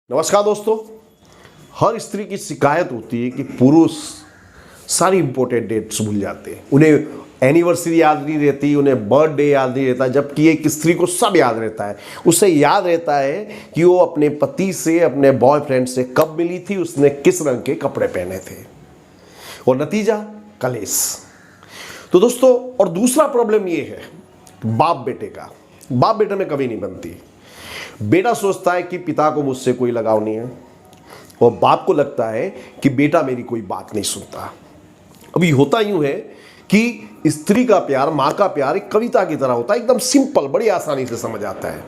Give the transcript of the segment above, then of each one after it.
नमस्कार दोस्तों। हर स्त्री की शिकायत होती है कि पुरुष सारी इंपॉर्टेंट डेट्स भूल जाते हैं, उन्हें एनिवर्सरी याद नहीं रहती, उन्हें बर्थडे याद नहीं रहता, जबकि एक स्त्री को सब याद रहता है। उसे याद रहता है कि वो अपने पति से, अपने बॉयफ्रेंड से कब मिली थी, उसने किस रंग के कपड़े पहने थे, और नतीजा कलेश। तो दोस्तों, और दूसरा प्रॉब्लम ये है बाप बेटे का। बाप बेटे में कभी नहीं बनती। बेटा सोचता है कि पिता को मुझसे कोई लगाव नहीं है, और बाप को लगता है कि बेटा मेरी कोई बात नहीं सुनता। अभी होता यूं है कि स्त्री का प्यार, मां का प्यार एक कविता की तरह होता है, एकदम सिंपल, बड़ी आसानी से समझ आता है।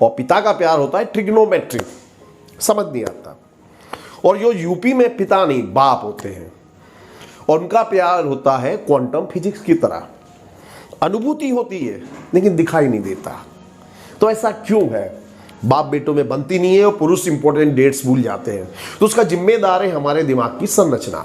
और पिता का प्यार होता है ट्रिग्नोमेट्री, समझ नहीं आता। और जो यूपी में पिता नहीं बाप होते हैं, और उनका प्यार होता है क्वांटम फिजिक्स की तरह, अनुभूति होती है लेकिन दिखाई नहीं देता। तो ऐसा क्यों है? बाप बेटों में बनती नहीं है और पुरुष इंपॉर्टेंट डेट्स भूल जाते हैं। तो उसका जिम्मेदार है हमारे दिमाग की संरचना।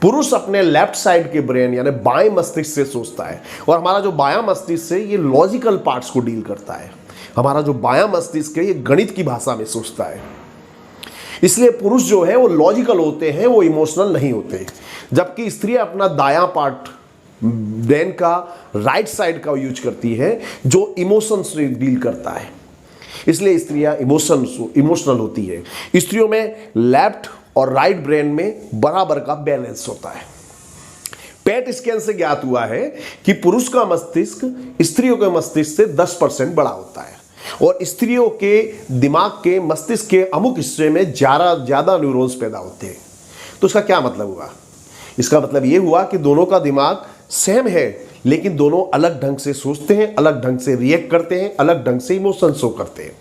पुरुष अपने लेफ्ट साइड के ब्रेन यानी बाएं मस्तिष्क से सोचता है, और हमारा जो बायां मस्तिष्क है ये लॉजिकल पार्ट्स को डील करता है। हमारा जो बायां मस्तिष्क है ये गणित की भाषा में सोचता है। इसलिए पुरुष जो है वो लॉजिकल होते हैं, वो इमोशनल नहीं होते, जबकि स्त्री अपना दायां पार्ट ब्रेन का राइट साइड का यूज करती है जो इमोशन से डील करता है। इसलिए स्त्रियां इमोशनल होती है। स्त्रियों में लेफ्ट और राइट ब्रेन में बराबर का बैलेंस होता है। पेट स्कैन से ज्ञात हुआ है कि पुरुष का मस्तिष्क स्त्रियों के मस्तिष्क से 10% बड़ा होता है, और स्त्रियों के दिमाग के मस्तिष्क के अमुक हिस्से में ज्यादा न्यूरॉन्स पैदा होते हैं। तो इसका क्या मतलब हुआ? इसका मतलब यह हुआ कि दोनों का दिमाग सेम है, लेकिन दोनों अलग ढंग से सोचते हैं, अलग ढंग से रिएक्ट करते हैं, अलग ढंग से इमोशन शो करते हैं।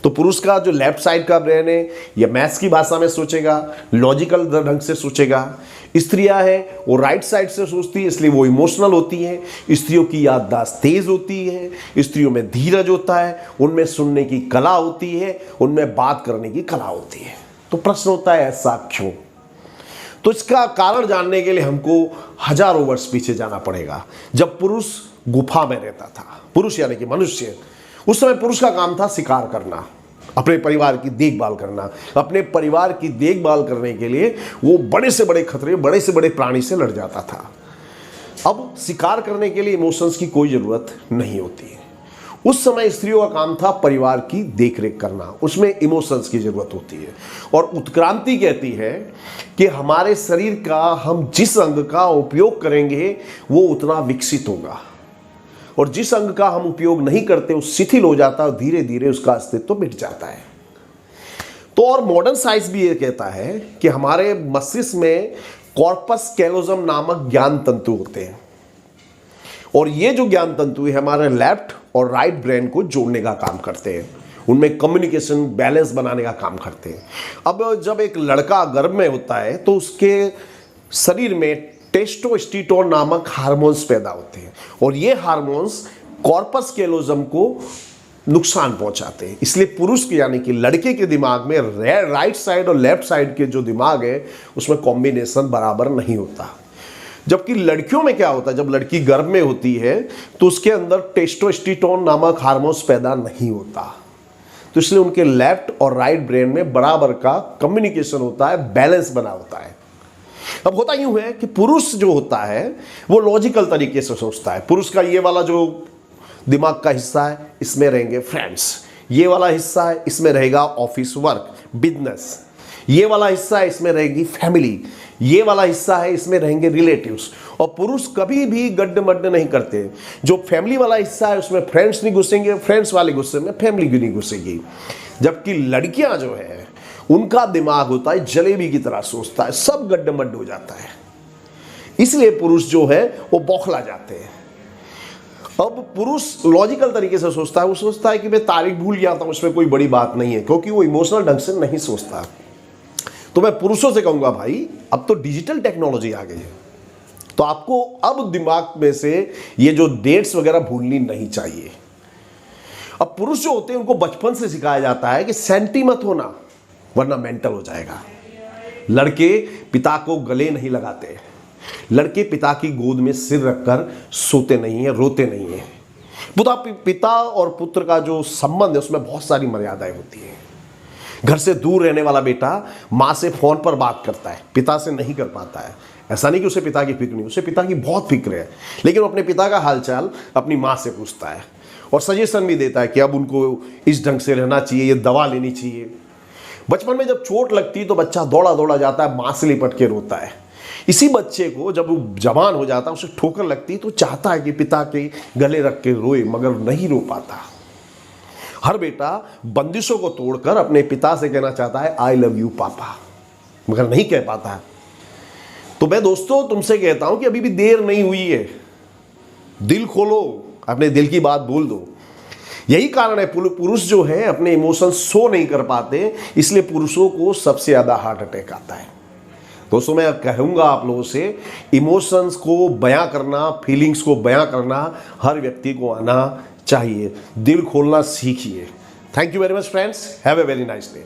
तो पुरुष का जो लेफ्ट साइड का ब्रेन है यह मैथ्स की भाषा में सोचेगा, लॉजिकल ढंग से सोचेगा। स्त्रियां हैं वो राइट साइड से सोचती है, इसलिए वो इमोशनल होती हैं। स्त्रियों की याददाश्त तेज होती है, स्त्रियों में धीरज होता है, उनमें सुनने की कला होती है, उनमें बात करने की कला होती है। तो प्रश्न होता है ऐसा क्यों? तो इसका कारण जानने के लिए हमको हजारों वर्ष पीछे जाना पड़ेगा, जब पुरुष गुफा में रहता था। पुरुष यानी कि मनुष्य, उस समय पुरुष का काम था शिकार करना, अपने परिवार की देखभाल करना। अपने परिवार की देखभाल करने के लिए वो बड़े से बड़े खतरे, बड़े से बड़े प्राणी से लड़ जाता था। अब शिकार करने के लिए इमोशंस की कोई जरूरत नहीं होती है। उस समय स्त्रियों का काम था परिवार की देखरेख करना, उसमें इमोशंस की जरूरत होती है। और उत्क्रांति कहती है कि हमारे शरीर का हम जिस अंग का उपयोग करेंगे वो उतना विकसित होगा, और जिस अंग का हम उपयोग नहीं करते वो शिथिल हो जाता है, और धीरे धीरे उसका अस्तित्व मिट जाता है। तो और मॉडर्न साइंस भी ये कहता है कि हमारे मस्तिष्क में कॉर्पस कैलोजम नामक ज्ञान तंतु होते हैं, और ये जो ज्ञान तंतु है हमारे लेफ्ट और राइट ब्रेन को जोड़ने का काम करते हैं, उनमें कम्युनिकेशन बैलेंस बनाने का काम करते हैं। अब जब एक लड़का गर्भ में होता है तो उसके शरीर में टेस्टोस्टेरोन नामक हार्मोन्स पैदा होते हैं, और ये हार्मोन्स कॉर्पस कैलोजम को नुकसान पहुंचाते हैं। इसलिए पुरुष के यानी कि लड़के के दिमाग में राइट साइड और लेफ्ट साइड के जो दिमाग है उसमें कॉम्बिनेशन बराबर नहीं होता। जबकि लड़कियों में क्या होता है, जब लड़की गर्भ में होती है तो उसके अंदर टेस्टोस्टेरोन नामक हार्मोन्स पैदा नहीं होता, तो इसलिए उनके लेफ्ट और राइट ब्रेन में बराबर का कम्युनिकेशन होता है, बैलेंस बना होता है। अब होता यूं है कि पुरुष जो होता है वो लॉजिकल तरीके से सोचता है। पुरुष का ये वाला जो दिमाग का हिस्सा है इसमें रहेंगे फ्रेंड्स, ये वाला हिस्सा है इसमें रहेगा ऑफिस वर्क, बिजनेस, ये वाला हिस्सा है इसमें रहेगी फैमिली, ये वाला हिस्सा है इसमें रहेंगे रिलेटिव्स। और पुरुष कभी भी गड्ढे मड्ढे नहीं करते। जो फैमिली वाला हिस्सा है उसमें फ्रेंड्स नहीं घुसेंगे, फ्रेंड्स वाले गुस्से में फैमिली क्यों नहीं घुसेगी। जबकि लड़कियां जो है उनका दिमाग होता है जलेबी की तरह सोचता है, सब गड्ढे मड्ढे हो जाता है। इसलिए पुरुष जो है वो बौखला जाते हैं। अब पुरुष लॉजिकल तरीके से सोचता है, वो सोचता है कि मैं तारीख भूल जाता हूं, उसमें कोई बड़ी बात नहीं है, क्योंकि वो इमोशनल ढंग से नहीं सोचता। तो मैं पुरुषों से कहूंगा भाई अब तो डिजिटल टेक्नोलॉजी आ गई है, तो आपको अब दिमाग में से ये जो डेट्स वगैरह भूलनी नहीं चाहिए। अब पुरुष जो होते हैं उनको बचपन से सिखाया जाता है कि सेंटी मत होना वरना मेंटल हो जाएगा। लड़के पिता को गले नहीं लगाते, लड़के पिता की गोद में सिर रखकर सोते नहीं है, रोते नहीं है। पिता और पुत्र का जो संबंध है उसमें बहुत सारी मर्यादाएं होती हैं। घर से दूर रहने वाला बेटा माँ से फोन पर बात करता है, पिता से नहीं कर पाता है। ऐसा नहीं कि उसे पिता की फिक्र नहीं, उसे पिता की बहुत फिक्र है, लेकिन वो अपने पिता का हालचाल अपनी माँ से पूछता है और सजेशन भी देता है कि अब उनको इस ढंग से रहना चाहिए, ये दवा लेनी चाहिए। बचपन में जब चोट लगती है तो बच्चा दौड़ा दौड़ा जाता है, माँ से लिपट के रोता है। इसी बच्चे को जब वो जवान हो जाता है, उसे ठोकर लगती है तो चाहता है कि पिता के गले रख के रोए, मगर नहीं रो पाता। हर बेटा बंदिशों को तोड़कर अपने पिता से कहना चाहता है आई लव यू पापा, मगर नहीं कह पाता। तो मैं दोस्तों तुमसे कहता हूं कि अभी भी देर नहीं हुई है, दिल खोलो, अपने दिल की बात बोल दो। यही कारण है पुरुष जो है अपने इमोशंस शो नहीं कर पाते, इसलिए पुरुषों को सबसे ज्यादा हार्ट अटैक आता है। दोस्तों मैं कहूंगा आप लोगों से, इमोशंस को बयां करना, फीलिंग्स को बयां करना हर व्यक्ति को आना चाहिए। दिल खोलना सीखिए। Thank you very much friends, have a very nice day.